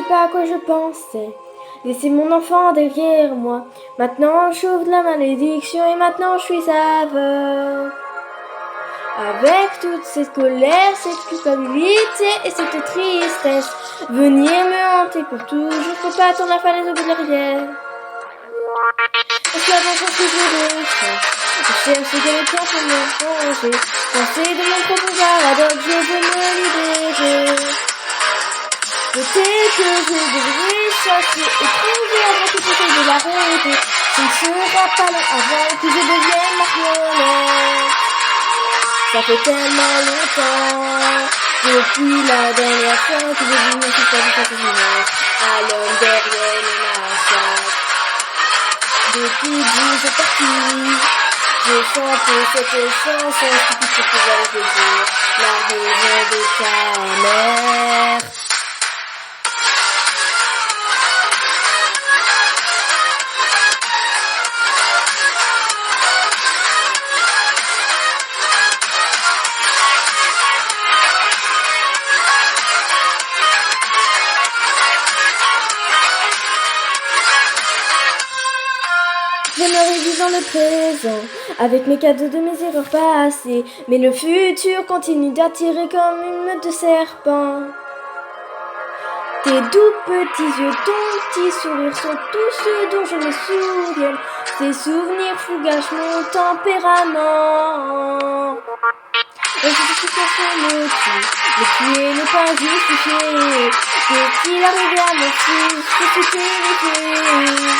pas à quoi je pensais. Laisser mon enfant derrière moi. Maintenant je chauffe de la malédiction et maintenant je suis aveugle. Avec toute cette colère, cette culpabilité et cette tristesse, venir me hanter pour toujours, je peux pas attendre la falaise au bout de la rivière. Est-ce la vengeance que je ressens? Je cherche quelqu'un pour me venger. Penser de mon propre paradoxe, je veux me libérer. Peut-être que je devrais chercher et trouver avant que j'essaie de l'arrêter. Ce ne sera pas long avant que je devienne marionnette. Ça fait tellement longtemps, depuis la dernière fois que j'ai vu mon fils faire du personnage à l'homme derrière les massacres. Depuis que vous êtes parti, j'ai chanté cette chanson stupide pour pouvoir te dire la raison de ta mère. J'aimerais vivre dans le présent, avec mes cadeaux de mes erreurs passées, mais le futur continue d'attirer comme une meute de serpents. Tes doux petits yeux, ton petit sourire sont tout ce dont je me souviens. Ces souvenirs fougachent mon tempérament. La justification me tue, le tuer n'est pas justifié. Qu'est-il arrivé à mon fils, je suis terrifiée.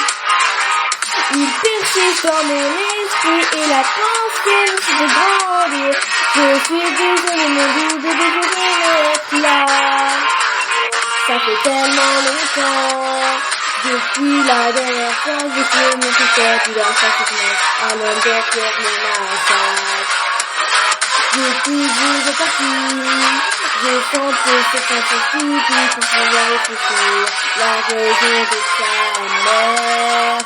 Il persiste dans mon esprit et la pensée me fait grandir. Je suis désolée, mon doux bébé, je vais être là. Ça fait tellement longtemps, depuis la dernière fois que j'ai fait mon petit puis dans sa à l'homme derrière le massacre. Depuis que vous êtes parti, j'ai chanté cette chanson stupide pour pouvoir réfléchir la raison de ta mère.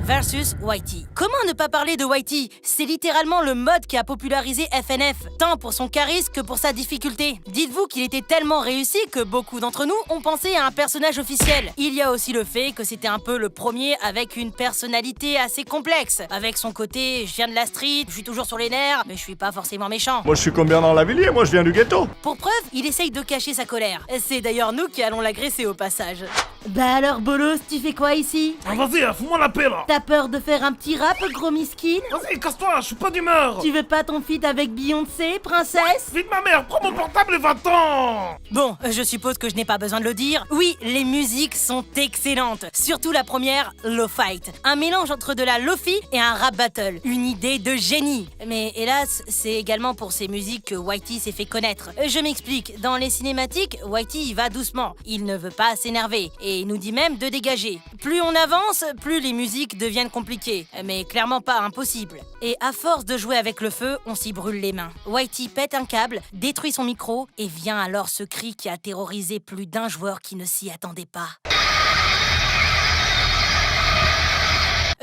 Versus Whitey. Comment ne pas parler de Whitey? C'est littéralement le mode qui a popularisé FNF, tant pour son charisme que pour sa difficulté. Dites-vous qu'il était tellement réussi que beaucoup d'entre nous ont pensé à un personnage officiel. Il y a aussi le fait que c'était un peu le premier avec une personnalité assez complexe. Avec son côté, je viens de la street, je suis toujours sur les nerfs, mais je suis pas forcément méchant. Moi je suis combien dans la Villiers, moi je viens du ghetto. Pour preuve, il essaye de cacher sa colère. C'est d'ailleurs nous qui allons l'agresser au passage. Bah alors Bolos, tu fais quoi ici? Ah, vas-y, fous-moi la paix là. T'as peur de faire un petit rap, gros miskin? Vas-y, casse-toi, je suis pas d'humeur. Tu veux pas ton feat avec Beyoncé, princesse? Vite ma mère, prends mon portable et va-t'en. Bon, je suppose que je n'ai pas besoin de le dire. Oui, les musiques sont excellentes. Surtout la première, Lo Fight. Un mélange entre de la lofi et un rap battle. Une idée de génie. Mais hélas, c'est également pour ces musiques que Whitey s'est fait connaître. Je m'explique. Dans les cinématiques, Whitey y va doucement. Il ne veut pas s'énerver. Et il nous dit même de dégager. Plus on avance, plus les musiques deviennent compliquées. Mais clairement pas impossible. Et à force de jouer avec le feu, on s'y brûle les mains. Whitey pète un câble, détruit son micro et vient alors ce cri qui a terrorisé plus d'un joueur qui ne s'y attendait pas.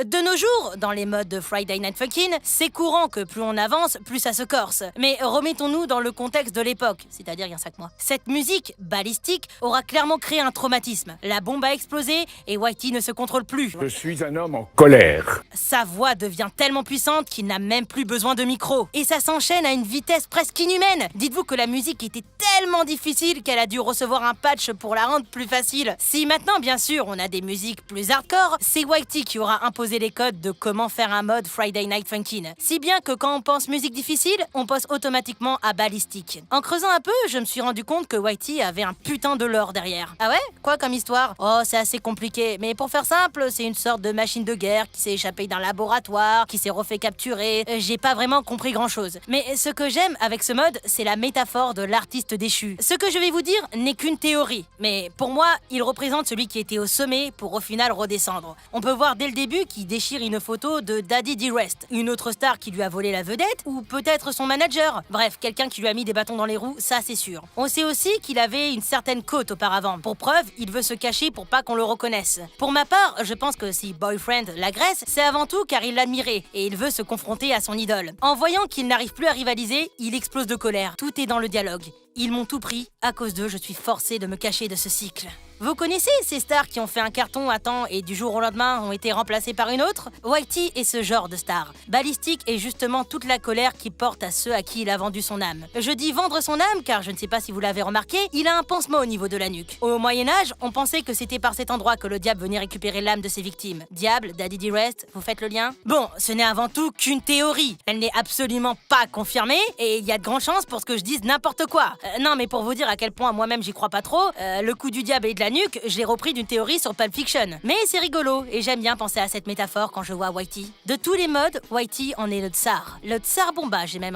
De nos jours, dans les modes de Friday Night Funkin', c'est courant que plus on avance, plus ça se corse. Mais remettons-nous dans le contexte de l'époque, c'est-à-dire il y a 5 mois. Cette musique, balistique, aura clairement créé un traumatisme. La bombe a explosé et Whitey ne se contrôle plus. Je suis un homme en colère. Sa voix devient tellement puissante qu'il n'a même plus besoin de micro. Et ça s'enchaîne à une vitesse presque inhumaine. Dites-vous que la musique était tellement difficile qu'elle a dû recevoir un patch pour la rendre plus facile. Si maintenant, bien sûr, on a des musiques plus hardcore, c'est Whitey qui aura imposé les codes de comment faire un mode Friday Night Funkin'. Si bien que quand on pense musique difficile, on pense automatiquement à balistique. En creusant un peu, je me suis rendu compte que Whitey avait un putain de lore derrière. Ah ouais? Quoi comme histoire? Oh, c'est assez compliqué, mais pour faire simple, c'est une sorte de machine de guerre qui s'est échappée d'un laboratoire, qui s'est refait capturer. J'ai pas vraiment compris grand chose. Mais ce que j'aime avec ce mode, c'est la métaphore de l'artiste déchu. Ce que je vais vous dire n'est qu'une théorie, mais pour moi, il représente celui qui était au sommet pour au final redescendre. On peut voir dès le début qu'il déchire une photo de Daddy D-Rest, une autre star qui lui a volé la vedette, ou peut-être son manager. Bref, quelqu'un qui lui a mis des bâtons dans les roues, ça c'est sûr. On sait aussi qu'il avait une certaine cote auparavant. Pour preuve, il veut se cacher pour pas qu'on le reconnaisse. Pour ma part, je pense que si Boyfriend l'agresse, c'est avant tout car il l'admirait et il veut se confronter à son idole. En voyant qu'il n'arrive plus à rivaliser, il explose de colère. Tout est dans le dialogue. Ils m'ont tout pris, à cause d'eux, je suis forcé de me cacher de ce cycle. Vous connaissez ces stars qui ont fait un carton à temps et du jour au lendemain ont été remplacées par une autre? Whitey est ce genre de star. Ballistic est justement toute la colère qu'il porte à ceux à qui il a vendu son âme. Je dis vendre son âme car je ne sais pas si vous l'avez remarqué, il a un pansement au niveau de la nuque. Au Moyen-Âge, on pensait que c'était par cet endroit que le diable venait récupérer l'âme de ses victimes. Diable, Daddy D-Rest, vous faites le lien? Bon, ce n'est avant tout qu'une théorie. Elle n'est absolument pas confirmée et il y a de grandes chances pour que je dise n'importe quoi. Non, mais pour vous dire à quel point moi-même j'y crois pas trop, le coup du diable et de la nuque, je l'ai repris d'une théorie sur Pulp Fiction. Mais c'est rigolo et j'aime bien penser à cette métaphore quand je vois Whitey. De tous les modes, Whitey en est le tsar. Le tsar bomba, j'ai même envie.